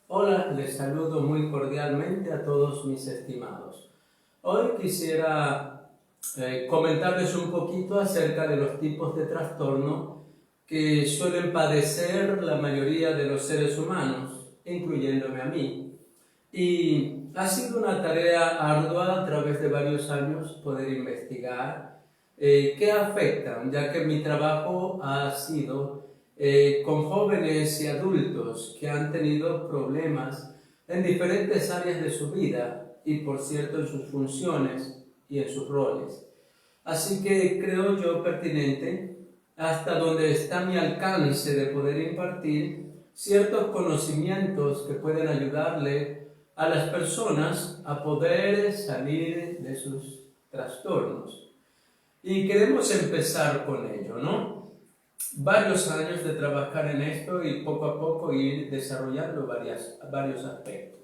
Hola, les saludo muy cordialmente a todos mis estimados. Hoy quisiera comentarles un poquito acerca de los tipos de trastorno que suelen padecer la mayoría de los seres humanos, incluyéndome a mí. Y ha sido una tarea ardua a través de varios años poder investigar qué afectan, ya que mi trabajo ha sido con jóvenes y adultos que han tenido problemas en diferentes áreas de su vida y, por cierto, en sus funciones y en sus roles. Así que creo yo pertinente, hasta donde está mi alcance de poder impartir ciertos conocimientos que pueden ayudarle a las personas a poder salir de sus trastornos. Y queremos empezar con ello, ¿no? Varios años de trabajar en esto y poco a poco ir desarrollando varios aspectos.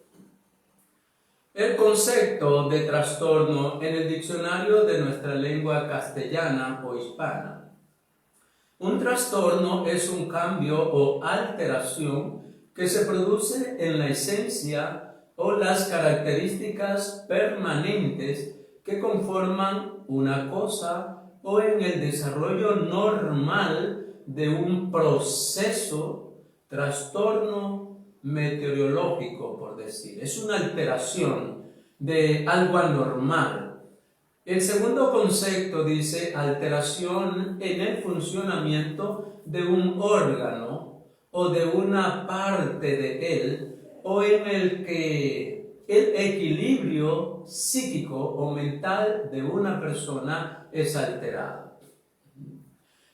El concepto de trastorno en el diccionario de nuestra lengua castellana o hispana. Un trastorno es un cambio o alteración que se produce en la esencia o las características permanentes que conforman una cosa o en el desarrollo normal de un proceso, trastorno meteorológico, por decir. Es una alteración de algo anormal. El segundo concepto dice alteración en el funcionamiento de un órgano o de una parte de él, o en el que el equilibrio psíquico o mental de una persona es alterado.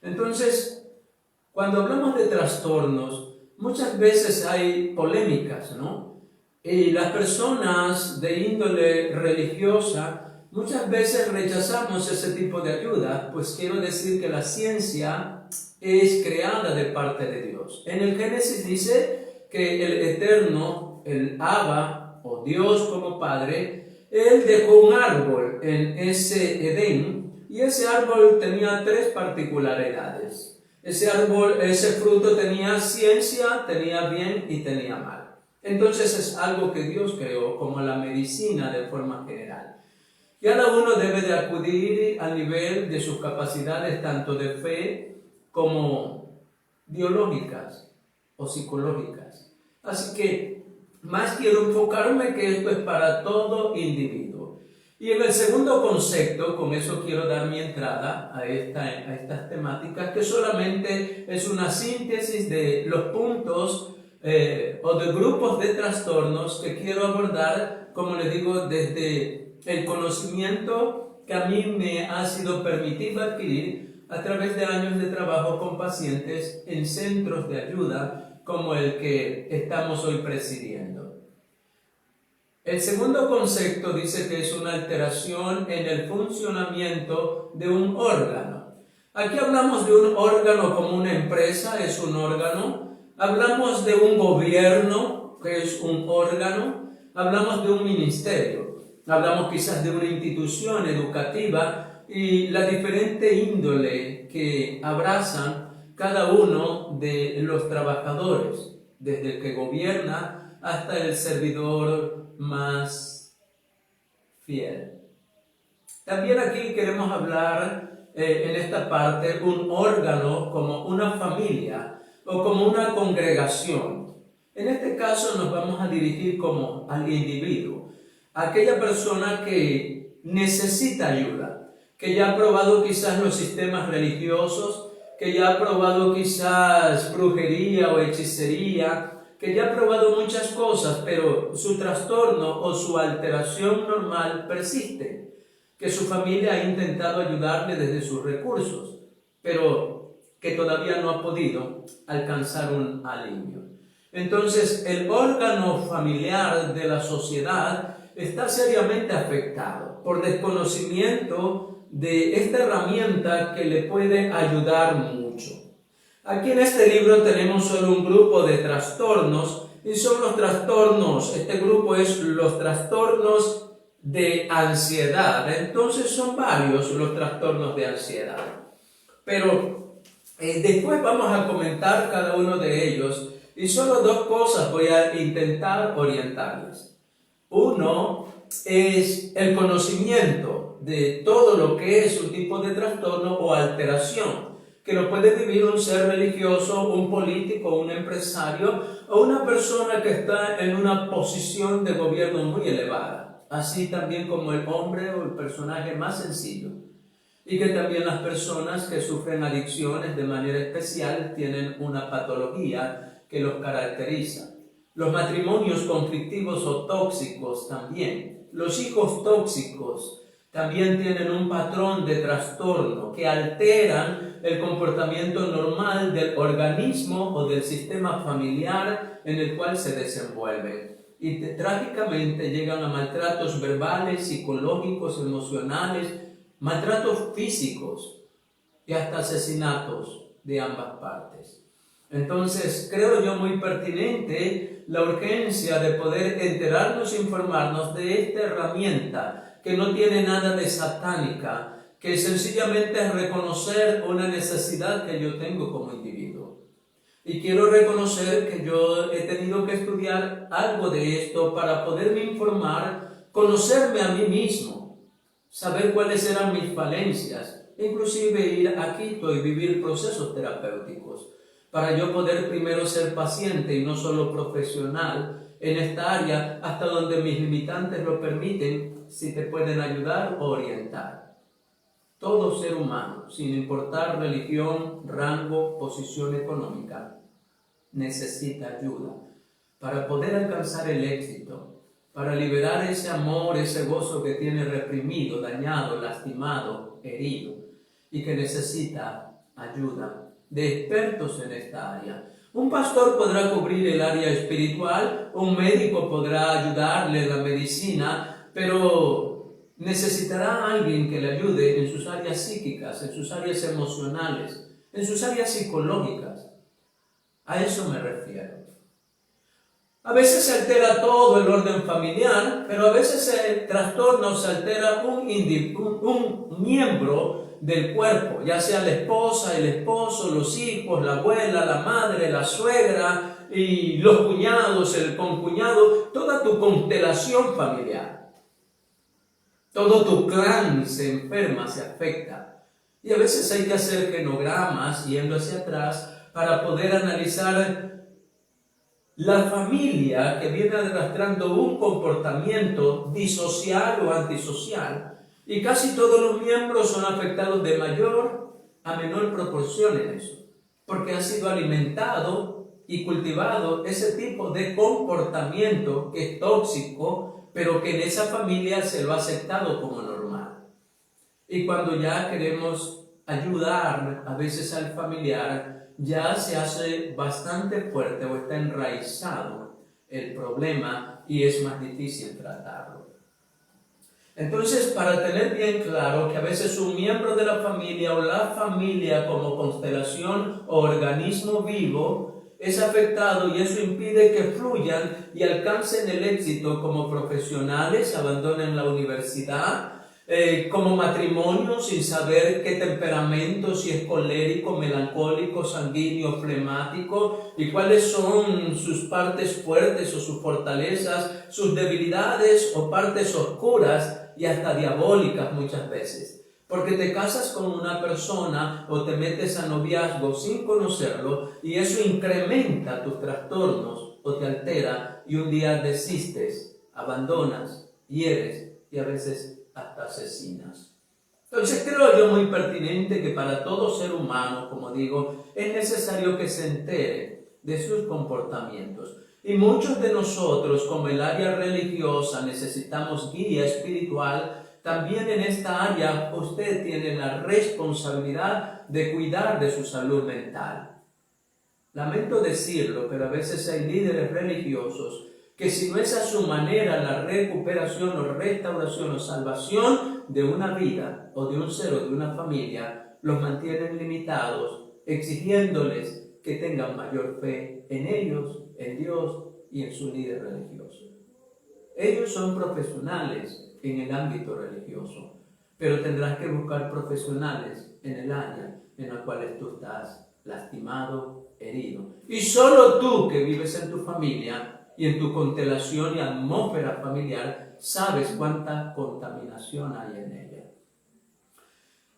Entonces, cuando hablamos de trastornos, muchas veces hay polémicas, ¿no? Y las personas de índole religiosa muchas veces rechazamos ese tipo de ayuda, pues quiero decir que la ciencia es creada de parte de Dios. En el Génesis dice que el Eterno, el Abba o Dios como Padre, Él dejó un árbol en ese Edén y ese árbol tenía tres particularidades. Ese árbol, ese fruto tenía ciencia, tenía bien y tenía mal. Entonces es algo que Dios creó como la medicina de forma general. Cada uno debe de acudir al nivel de sus capacidades tanto de fe como biológicas o psicológicas. Así que más quiero enfocarme que esto es para todo individuo. Y en el segundo concepto, con eso quiero dar mi entrada a estas temáticas, que solamente es una síntesis de los puntos o de grupos de trastornos que quiero abordar, como les digo, desde el conocimiento que a mí me ha sido permitido adquirir a través de años de trabajo con pacientes en centros de ayuda como el que estamos hoy presidiendo. El segundo concepto dice que es una alteración en el funcionamiento de un órgano. Aquí hablamos de un órgano como una empresa, es un órgano. Hablamos de un gobierno, que es un órgano. Hablamos de un ministerio. Hablamos quizás de una institución educativa y la diferente índole que abrazan cada uno de los trabajadores, desde el que gobierna hasta el servidor más fiel. También aquí queremos hablar en esta parte un órgano como una familia o como una congregación. En este caso nos vamos a dirigir como al individuo, aquella persona que necesita ayuda, que ya ha probado quizás los sistemas religiosos, que ya ha probado quizás brujería o hechicería, que ya ha probado muchas cosas, pero su trastorno o su alteración normal persiste, que su familia ha intentado ayudarle desde sus recursos, pero que todavía no ha podido alcanzar un alivio. Entonces, el órgano familiar de la sociedad está seriamente afectado por desconocimiento de esta herramienta que le puede ayudar mucho. Aquí en este libro tenemos solo un grupo de trastornos y son los trastornos, este grupo es los trastornos de ansiedad. Entonces son varios los trastornos de ansiedad. Pero después vamos a comentar cada uno de ellos Y solo dos cosas voy a intentar orientarles. Uno es el conocimiento de todo lo que es un tipo de trastorno o alteración, que lo puede vivir un ser religioso, un político, un empresario o una persona que está en una posición de gobierno muy elevada, así también como el hombre o el personaje más sencillo. Y que también las personas que sufren adicciones de manera especial tienen una patología que los caracteriza. Los matrimonios conflictivos o tóxicos también. Los hijos tóxicos también tienen un patrón de trastorno que alteran el comportamiento normal del organismo o del sistema familiar en el cual se desenvuelven. Y trágicamente llegan a maltratos verbales, psicológicos, emocionales, maltratos físicos y hasta asesinatos de ambas partes. Entonces, creo yo muy pertinente la urgencia de poder enterarnos e informarnos de esta herramienta que no tiene nada de satánica, que sencillamente es reconocer una necesidad que yo tengo como individuo. Y quiero reconocer que yo he tenido que estudiar algo de esto para poderme informar, conocerme a mí mismo, saber cuáles eran mis falencias, inclusive ir a Quito y vivir procesos terapéuticos, para yo poder primero ser paciente y no solo profesional en esta área, hasta donde mis limitantes lo permiten, si te pueden ayudar o orientar. Todo ser humano, sin importar religión, rango, posición económica, necesita ayuda para poder alcanzar el éxito, para liberar ese amor, ese gozo que tiene reprimido, dañado, lastimado, herido, y que necesita ayuda de expertos en esta área. Un pastor podrá cubrir el área espiritual, un médico podrá ayudarle en la medicina, pero necesitará a alguien que le ayude en sus áreas psíquicas, en sus áreas emocionales, en sus áreas psicológicas. A eso me refiero. A veces se altera todo el orden familiar, pero a veces el trastorno se altera un miembro del cuerpo, ya sea la esposa, el esposo, los hijos, la abuela, la madre, la suegra y los cuñados, el concuñado, toda tu constelación familiar. Todo tu clan se enferma, se afecta. Y a veces hay que hacer genogramas yendo hacia atrás para poder analizar la familia que viene arrastrando un comportamiento disocial o antisocial. Y casi todos los miembros son afectados de mayor a menor proporción en eso, porque ha sido alimentado y cultivado ese tipo de comportamiento que es tóxico, pero que en esa familia se lo ha aceptado como normal. Y cuando ya queremos ayudar a veces al familiar, ya se hace bastante fuerte o está enraizado el problema y es más difícil tratarlo. Entonces, para tener bien claro que a veces un miembro de la familia o la familia como constelación o organismo vivo es afectado y eso impide que fluyan y alcancen el éxito como profesionales, abandonen la universidad, como matrimonio sin saber qué temperamento, si es colérico, melancólico, sanguíneo, flemático, y cuáles son sus partes fuertes o sus fortalezas, sus debilidades o partes oscuras y hasta diabólicas muchas veces. Porque te casas con una persona o te metes a noviazgo sin conocerlo y eso incrementa tus trastornos o te altera y un día desistes, abandonas, hieres y a veces hasta asesinas. Entonces creo yo muy pertinente que para todo ser humano, como digo, es necesario que se entere de sus comportamientos. Y muchos de nosotros, como el área religiosa, necesitamos guía espiritual. También en esta área usted tiene la responsabilidad de cuidar de su salud mental. Lamento decirlo, pero a veces hay líderes religiosos que si no es a su manera la recuperación o restauración o salvación de una vida o de un ser o de una familia, los mantienen limitados, exigiéndoles que tengan mayor fe en ellos, en Dios y en su líder religioso. Ellos son profesionales en el ámbito religioso, pero tendrás que buscar profesionales en el área en la cual tú estás lastimado, herido. Y solo tú que vives en tu familia y en tu constelación y atmósfera familiar sabes cuánta contaminación hay en ella.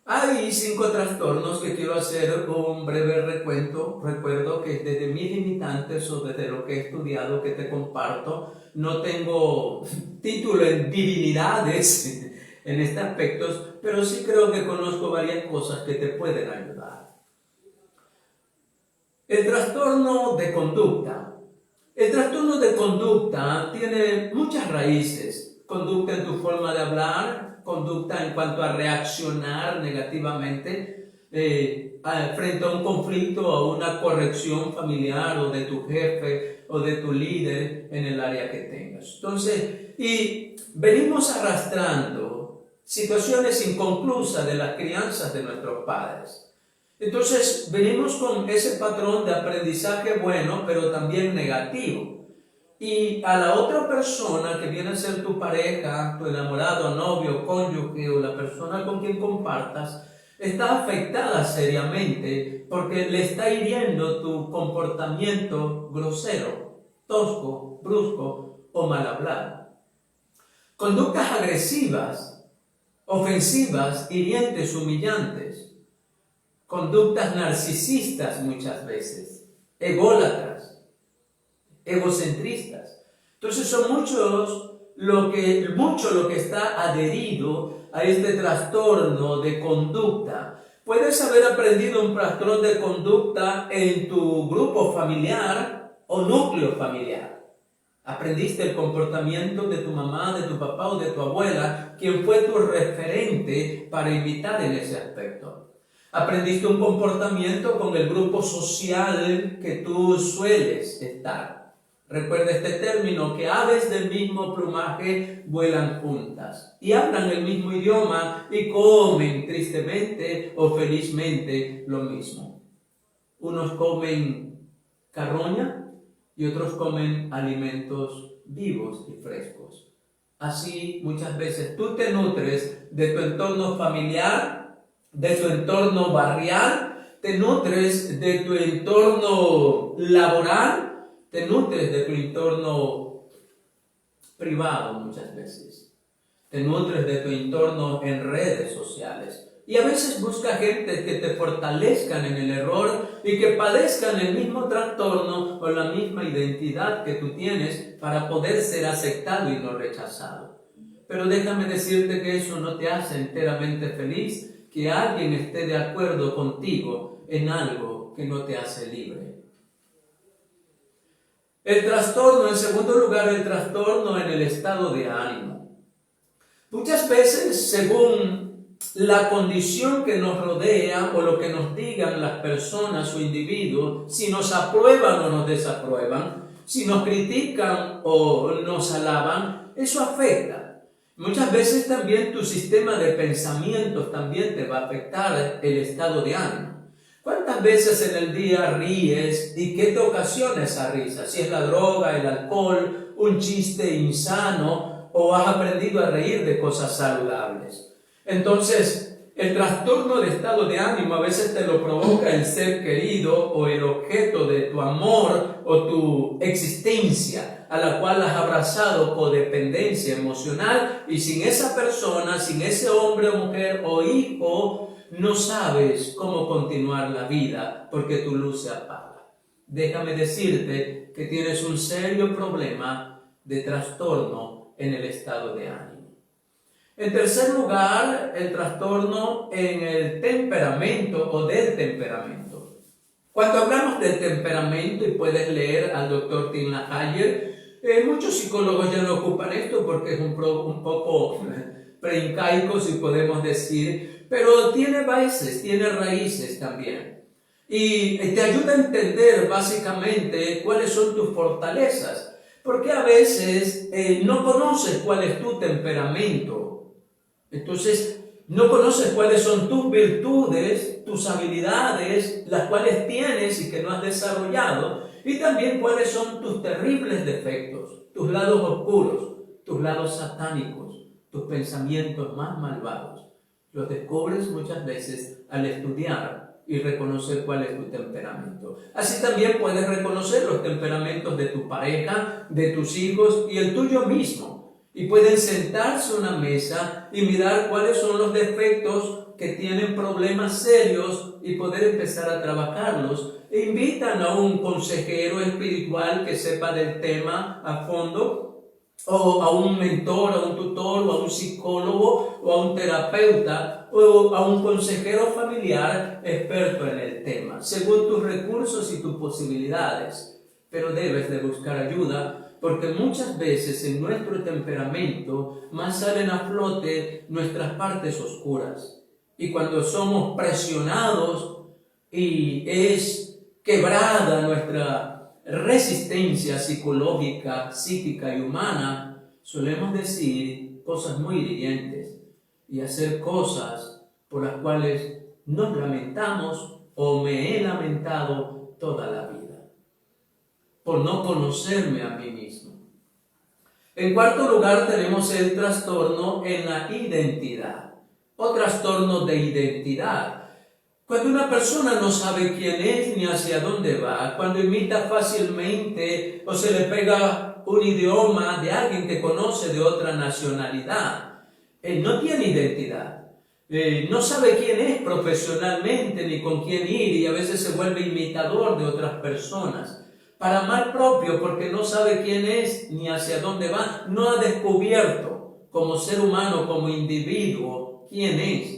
Hay 5 trastornos que quiero hacer un breve recuento. Recuerdo que desde mis limitantes o desde lo que he estudiado que te comparto, no tengo título en divinidades en este aspecto, pero sí creo que conozco varias cosas que te pueden ayudar. El trastorno de conducta. El trastorno de conducta tiene muchas raíces. Conducta en tu forma de hablar, conducta en cuanto a reaccionar negativamente frente a un conflicto o a una corrección familiar o de tu jefe o de tu líder en el área que tengas. Entonces, y venimos arrastrando situaciones inconclusas de las crianzas de nuestros padres. Entonces, venimos con ese patrón de aprendizaje bueno, pero también negativo. Y a la otra persona que viene a ser tu pareja, tu enamorado, novio, cónyuge o la persona con quien compartas, está afectada seriamente porque le está hiriendo tu comportamiento grosero, tosco, brusco o mal hablado. Conductas agresivas, ofensivas, hirientes, humillantes. Conductas narcisistas muchas veces, ególatras, egocentristas. Entonces son mucho lo que está adherido a este trastorno de conducta. Puedes haber aprendido un patrón de conducta en tu grupo familiar o núcleo familiar. Aprendiste el comportamiento de tu mamá, de tu papá o de tu abuela, quien fue tu referente para imitar en ese aspecto. Aprendiste un comportamiento con el grupo social que tú sueles estar. Recuerda este término, que aves del mismo plumaje vuelan juntas y hablan el mismo idioma y comen tristemente o felizmente lo mismo. Unos comen carroña y otros comen alimentos vivos y frescos. Así muchas veces tú te nutres de tu entorno familiar, de tu entorno barrial, te nutres de tu entorno laboral, te nutres de tu entorno privado muchas veces, te nutres de tu entorno en redes sociales. Y a veces busca gente que te fortalezcan en el error y que padezcan el mismo trastorno o la misma identidad que tú tienes para poder ser aceptado y no rechazado. Pero déjame decirte que eso no te hace enteramente feliz, que alguien esté de acuerdo contigo en algo que no te hace libre. El trastorno, en segundo lugar, el trastorno en el estado de ánimo. Muchas veces, según la condición que nos rodea o lo que nos digan las personas o individuos, si nos aprueban o nos desaprueban, si nos critican o nos alaban, eso afecta. Muchas veces también tu sistema de pensamientos también te va a afectar el estado de ánimo. ¿Cuántas veces en el día ríes y qué te ocasiona esa risa? Si es la droga, el alcohol, un chiste insano o has aprendido a reír de cosas saludables. Entonces, el trastorno de estado de ánimo a veces te lo provoca el ser querido o el objeto de tu amor o tu existencia, a la cual has abrazado codependencia emocional, y sin esa persona, sin ese hombre o mujer o hijo, no sabes cómo continuar la vida porque tu luz se apaga. Déjame decirte que tienes un serio problema de trastorno en el estado de ánimo. En tercer lugar, el trastorno en el temperamento o del temperamento. Cuando hablamos del temperamento, y puedes leer al Dr. Tim LaHaye, muchos psicólogos ya no ocupan esto porque es un poco preincaico, si podemos decir, pero tiene bases, tiene raíces también. Y te ayuda a entender básicamente cuáles son tus fortalezas, porque a veces no conoces cuál es tu temperamento. Entonces, no conoces cuáles son tus virtudes, tus habilidades, las cuales tienes y que no has desarrollado, y también cuáles son tus terribles defectos, tus lados oscuros, tus lados satánicos, tus pensamientos más malvados. Los descubres muchas veces al estudiar y reconocer cuál es tu temperamento. Así también puedes reconocer los temperamentos de tu pareja, de tus hijos y el tuyo mismo. Y pueden sentarse a una mesa y mirar cuáles son los defectos que tienen problemas serios y poder empezar a trabajarlos. E invitan a un consejero espiritual que sepa del tema a fondo, o a un mentor, a un tutor, o a un psicólogo, o a un terapeuta, o a un consejero familiar experto en el tema, según tus recursos y tus posibilidades. Pero debes de buscar ayuda, porque muchas veces en nuestro temperamento más salen a flote nuestras partes oscuras. Y cuando somos presionados y es quebrada nuestra resistencia psicológica, psíquica y humana, solemos decir cosas muy hirientes y hacer cosas por las cuales nos lamentamos o me he lamentado toda la vida, por no conocerme a mí mismo. En cuarto lugar tenemos el trastorno en la identidad, o trastorno de identidad. Cuando una persona no sabe quién es ni hacia dónde va, cuando imita fácilmente o se le pega un idioma de alguien que conoce de otra nacionalidad, no tiene identidad, no sabe quién es profesionalmente ni con quién ir y a veces se vuelve imitador de otras personas. Para mal propio, porque no sabe quién es ni hacia dónde va, no ha descubierto como ser humano, como individuo, quién es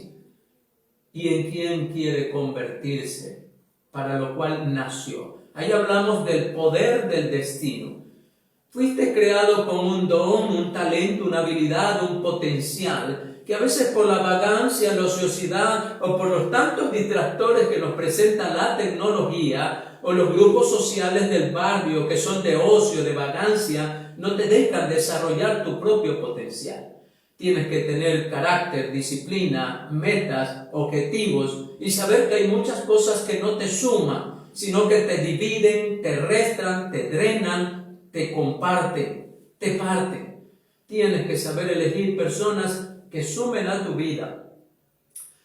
y en quién quiere convertirse, para lo cual nació. Ahí hablamos del poder del destino. Fuiste creado con un don, un talento, una habilidad, un potencial, que a veces por la vagancia, la ociosidad o por los tantos distractores que nos presenta la tecnología o los grupos sociales del barrio que son de ocio, de vagancia, no te dejan desarrollar tu propio potencial. Tienes que tener carácter, disciplina, metas, objetivos y saber que hay muchas cosas que no te suman, sino que te dividen, te restan, te drenan, te comparten, te parten. Tienes que saber elegir personas que sumen a tu vida.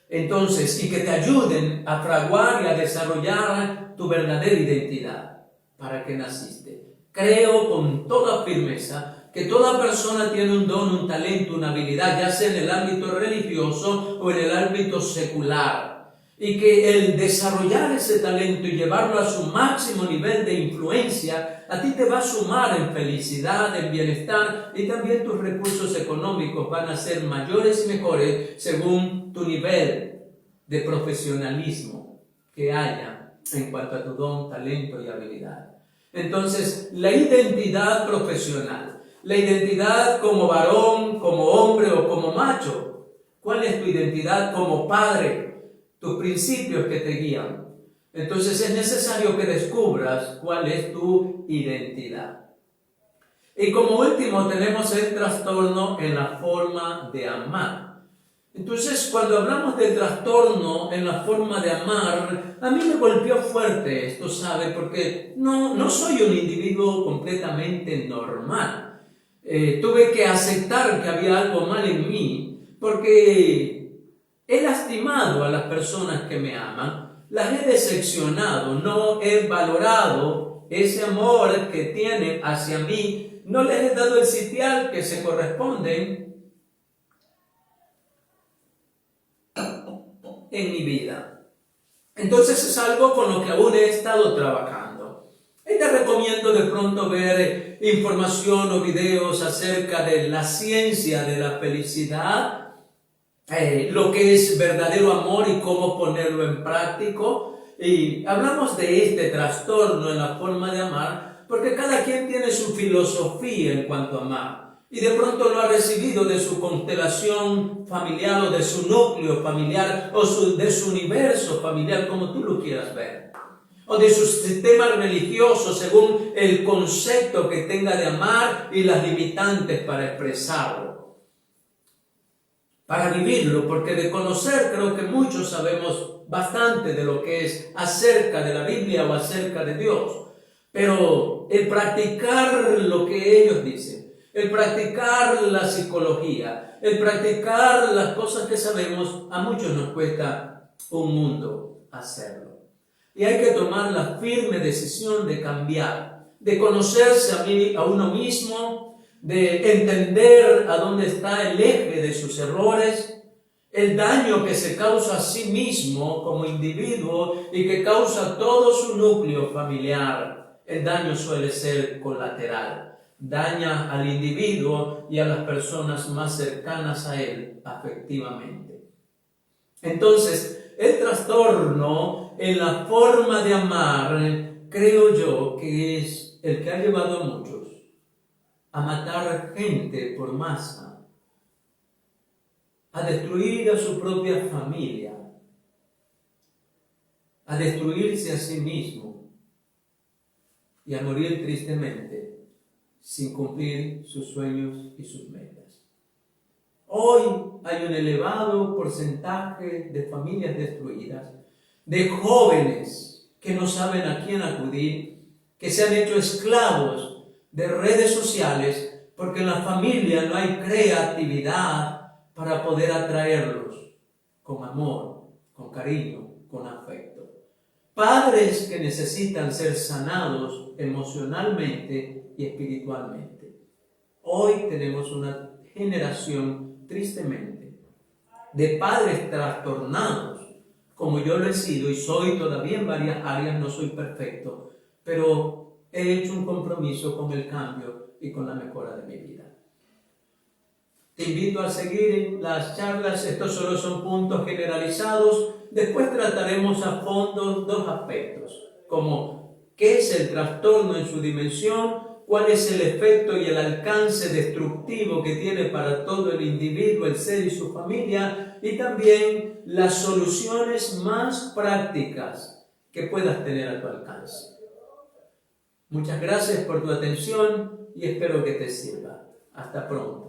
Entonces, y que te ayuden a fraguar y a desarrollar tu verdadera identidad. ¿Para qué naciste? Creo con toda firmeza que toda persona tiene un don, un talento, una habilidad, ya sea en el ámbito religioso o en el ámbito secular. Y que el desarrollar ese talento y llevarlo a su máximo nivel de influencia, a ti te va a sumar en felicidad, en bienestar, y también tus recursos económicos van a ser mayores y mejores según tu nivel de profesionalismo que haya en cuanto a tu don, talento y habilidad. Entonces, la identidad profesional, la identidad como varón, como hombre o como macho. ¿Cuál es tu identidad como padre? Tus principios que te guían. Entonces es necesario que descubras cuál es tu identidad. Y como último tenemos el trastorno en la forma de amar. Entonces, cuando hablamos del trastorno en la forma de amar, a mí me golpeó fuerte esto, ¿sabe? Porque no soy un individuo completamente normal. Tuve que aceptar que había algo mal en mí, porque he lastimado a las personas que me aman, las he decepcionado, no he valorado ese amor que tienen hacia mí, no les he dado el sitial que se corresponden en mi vida. Entonces es algo con lo que aún he estado trabajando. Y te recomiendo de pronto ver información o videos acerca de la ciencia de la felicidad, lo que es verdadero amor y cómo ponerlo en práctico. Y hablamos de este trastorno en la forma de amar, porque cada quien tiene su filosofía en cuanto a amar. Y de pronto lo ha recibido de su constelación familiar o de su núcleo familiar o de su universo familiar, como tú lo quieras ver. O de su sistema religioso según el concepto que tenga de amar y las limitantes para expresarlo. Para vivirlo, porque de conocer creo que muchos sabemos bastante de lo que es acerca de la Biblia o acerca de Dios. Pero el practicar lo que ellos dicen, el practicar la psicología, el practicar las cosas que sabemos, a muchos nos cuesta un mundo hacerlo. Y hay que tomar la firme decisión de cambiar, de conocerse a uno mismo, de entender a dónde está el eje de sus errores, el daño que se causa a sí mismo como individuo y que causa todo su núcleo familiar. El daño suele ser colateral, daña al individuo y a las personas más cercanas a él afectivamente. Entonces, el trastorno en la forma de amar, creo yo, que es el que ha llevado a muchos a matar gente por masa, a destruir a su propia familia, a destruirse a sí mismo y a morir tristemente sin cumplir sus sueños y sus metas. Hoy hay un elevado porcentaje de familias destruidas, de jóvenes que no saben a quién acudir, que se han hecho esclavos de redes sociales porque en la familia no hay creatividad para poder atraerlos con amor, con cariño, con afecto. Padres que necesitan ser sanados emocionalmente y espiritualmente. Hoy tenemos una generación, tristemente, de padres trastornados, como yo lo he sido y soy todavía en varias áreas, no soy perfecto, pero he hecho un compromiso con el cambio y con la mejora de mi vida. Te invito a seguir las charlas, estos solo son puntos generalizados. Después trataremos a fondo dos aspectos, como qué es el trastorno en su dimensión, cuál es el efecto y el alcance destructivo que tiene para todo el individuo, el ser y su familia, y también las soluciones más prácticas que puedas tener a tu alcance. Muchas gracias por tu atención y espero que te sirva. Hasta pronto.